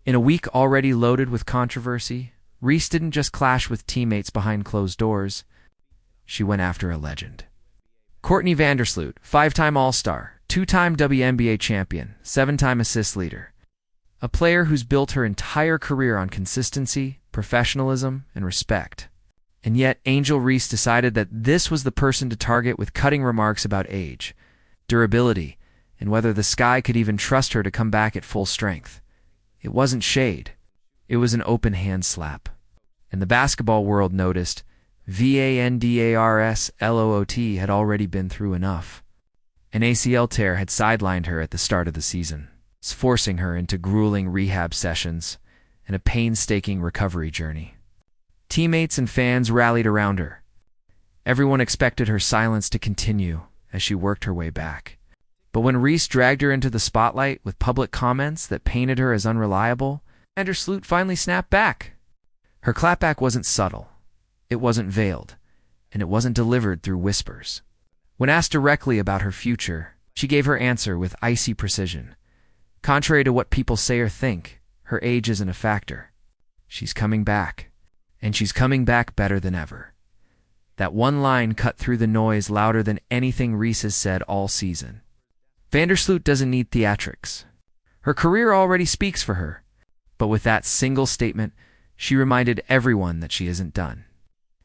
In a week already loaded with controversy, Reese didn't just clash with teammates behind closed doors. She went after a legend. Courtney Vandersloot, 5-time All-Star, 2-time WNBA champion, 7-time assist leader. A player who's built her entire career on consistency, professionalism, and respect. And yet, Angel Reese decided that this was the person to target with cutting remarks about age, durability, and whether the sky could even trust her to come back at full strength. It wasn't shade. It was an open hand slap. And the basketball world noticed Vandersloot had already been through enough. An ACL tear had sidelined her at the start of the season, forcing her into grueling rehab sessions and a painstaking recovery journey. Teammates and fans rallied around her. Everyone expected her silence to continue as she worked her way back. But when Reese dragged her into the spotlight with public comments that painted her as unreliable, Vandersloot finally snapped back. Her clapback wasn't subtle, it wasn't veiled, and it wasn't delivered through whispers. When asked directly about her future, she gave her answer with icy precision. Contrary to what people say or think, her age isn't a factor. She's coming back, and she's coming back better than ever. That one line cut through the noise louder than anything Reese has said all season. Vandersloot doesn't need theatrics. Her career already speaks for her. But with that single statement, she reminded everyone that she isn't done.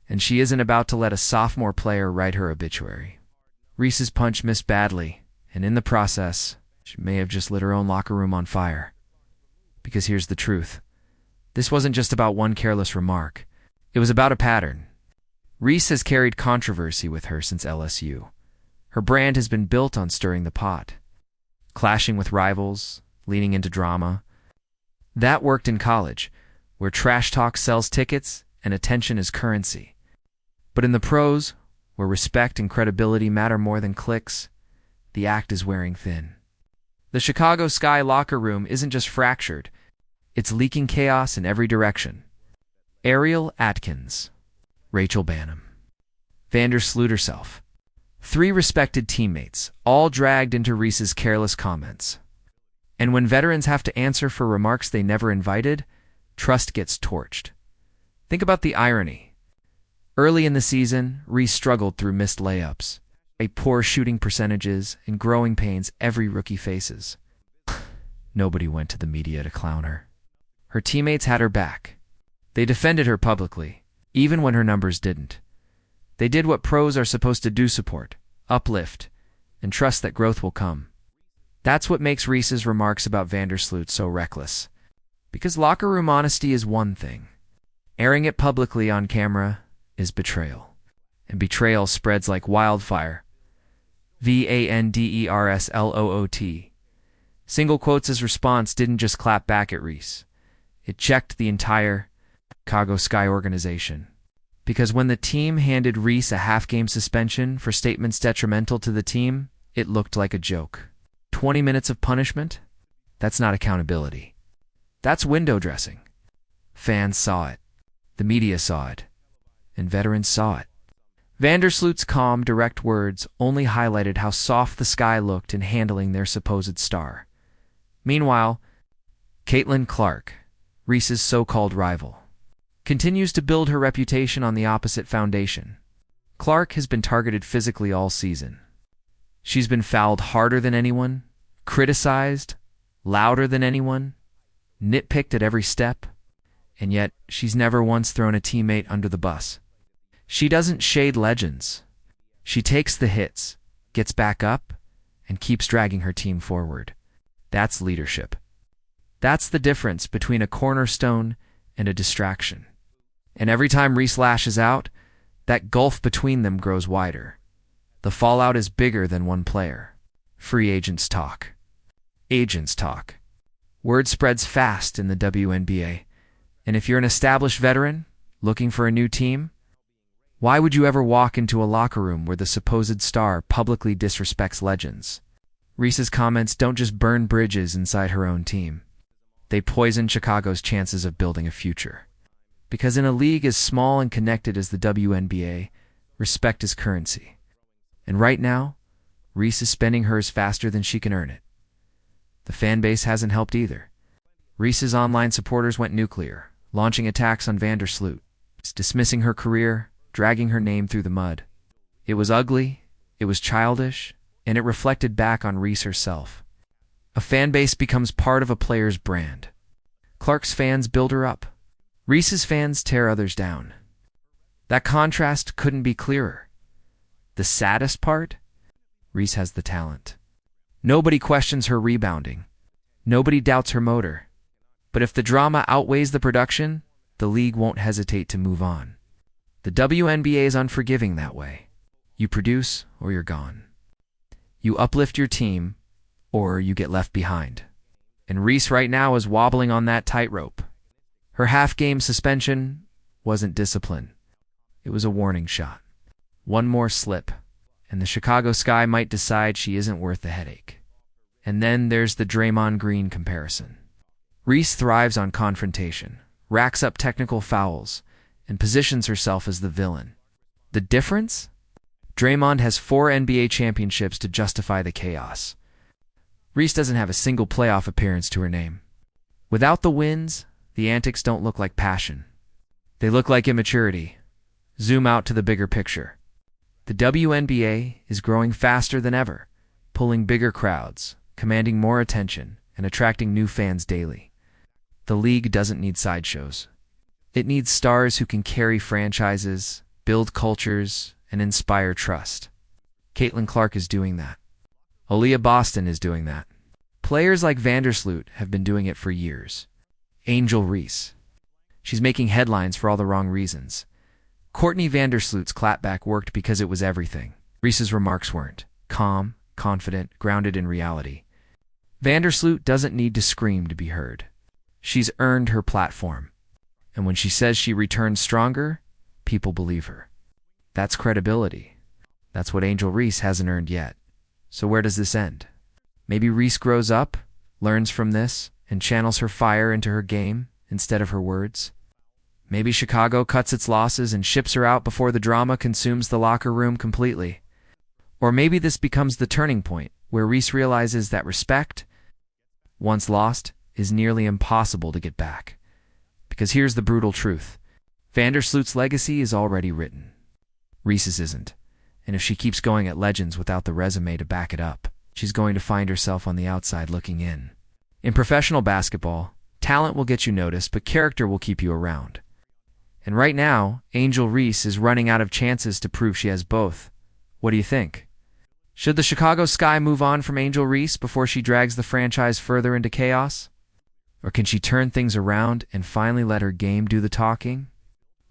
And she isn't about to let a sophomore player write her obituary. Reese's punch missed badly, and in the process, she may have just lit her own locker room on fire. Because here's the truth. This wasn't just about one careless remark. It was about a pattern. Reese has carried controversy with her since LSU. Her brand has been built on stirring the pot, clashing with rivals, leaning into drama. That worked in college, where trash talk sells tickets and attention is currency. But in the pros, where respect and credibility matter more than clicks, the act is wearing thin. The Chicago Sky locker room isn't just fractured, it's leaking chaos in every direction. Ariel Atkins, Rachel Bannum, Vandersloot herself. 3 respected teammates, all dragged into Reese's careless comments. And when veterans have to answer for remarks they never invited, trust gets torched. Think about the irony. Early in the season, Reese struggled through missed layups, poor shooting percentages, and growing pains every rookie faces. Nobody went to the media to clown her. Her teammates had her back. They defended her publicly, even when her numbers didn't. They did what pros are supposed to do: support, uplift, and trust that growth will come. That's what makes Reese's remarks about Vandersloot so reckless. Because locker room honesty is one thing. Airing it publicly on camera is betrayal. And betrayal spreads like wildfire. Vandersloot. Single Quotes' response didn't just clap back at Reese. It checked the entire Chicago Sky organization. Because when the team handed Reese a half-game suspension for statements detrimental to the team, it looked like a joke. 20 minutes of punishment? That's not accountability. That's window dressing. Fans saw it. The media saw it. And veterans saw it. Vandersloot's calm, direct words only highlighted how soft the Sky looked in handling their supposed star. Meanwhile, Caitlin Clark, Reese's so-called rival, continues to build her reputation on the opposite foundation. Clark has been targeted physically all season. She's been fouled harder than anyone, criticized, louder than anyone, nitpicked at every step, and yet she's never once thrown a teammate under the bus. She doesn't shade legends. She takes the hits, gets back up, and keeps dragging her team forward. That's leadership. That's the difference between a cornerstone and a distraction. And every time Reese lashes out, that gulf between them grows wider. The fallout is bigger than one player. Free agents talk. Agents talk. Word spreads fast in the WNBA. And if you're an established veteran looking for a new team, why would you ever walk into a locker room where the supposed star publicly disrespects legends? Reese's comments don't just burn bridges inside her own team. They poison Chicago's chances of building a future. Because in a league as small and connected as the WNBA, respect is currency. And right now, Reese is spending hers faster than she can earn it. The fan base hasn't helped either. Reese's online supporters went nuclear, launching attacks on Vandersloot, dismissing her career, dragging her name through the mud. It was ugly, it was childish, and it reflected back on Reese herself. A fan base becomes part of a player's brand. Clark's fans build her up. Reese's fans tear others down. That contrast couldn't be clearer. The saddest part? Reese has the talent. Nobody questions her rebounding. Nobody doubts her motor. But if the drama outweighs the production, the league won't hesitate to move on. The WNBA is unforgiving that way. You produce or you're gone. You uplift your team or you get left behind. And Reese right now is wobbling on that tightrope. Her half-game suspension wasn't discipline. It was a warning shot. One more slip, and the Chicago Sky might decide she isn't worth the headache. And then there's the Draymond Green comparison. Reese thrives on confrontation, racks up technical fouls, and positions herself as the villain. The difference? Draymond has 4 NBA championships to justify the chaos. Reese doesn't have a single playoff appearance to her name. Without the wins, the antics don't look like passion. They look like immaturity. Zoom out to the bigger picture. The WNBA is growing faster than ever, pulling bigger crowds, commanding more attention, and attracting new fans daily. The league doesn't need sideshows. It needs stars who can carry franchises, build cultures, and inspire trust. Caitlin Clark is doing that. Aaliyah Boston is doing that. Players like Vandersloot have been doing it for years. Angel Reese. She's making headlines for all the wrong reasons. Courtney Vandersloot's clapback worked because it was everything. Reese's remarks weren't. Calm, confident, grounded in reality. Vandersloot doesn't need to scream to be heard. She's earned her platform. And when she says she returns stronger, people believe her. That's credibility. That's what Angel Reese hasn't earned yet. So where does this end? Maybe Reese grows up, learns from this, and channels her fire into her game instead of her words. Maybe Chicago cuts its losses and ships her out before the drama consumes the locker room completely. Or maybe this becomes the turning point where Reese realizes that respect, once lost, is nearly impossible to get back. Because here's the brutal truth. Vandersloot's legacy is already written. Reese's isn't. And if she keeps going at legends without the resume to back it up, she's going to find herself on the outside looking in. In professional basketball, talent will get you noticed, but character will keep you around. And right now, Angel Reese is running out of chances to prove she has both. What do you think? Should the Chicago Sky move on from Angel Reese before she drags the franchise further into chaos? Or can she turn things around and finally let her game do the talking?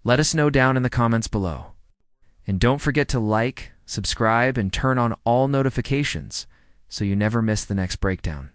Let us know down in the comments below. And don't forget to like, subscribe, and turn on all notifications so you never miss the next breakdown.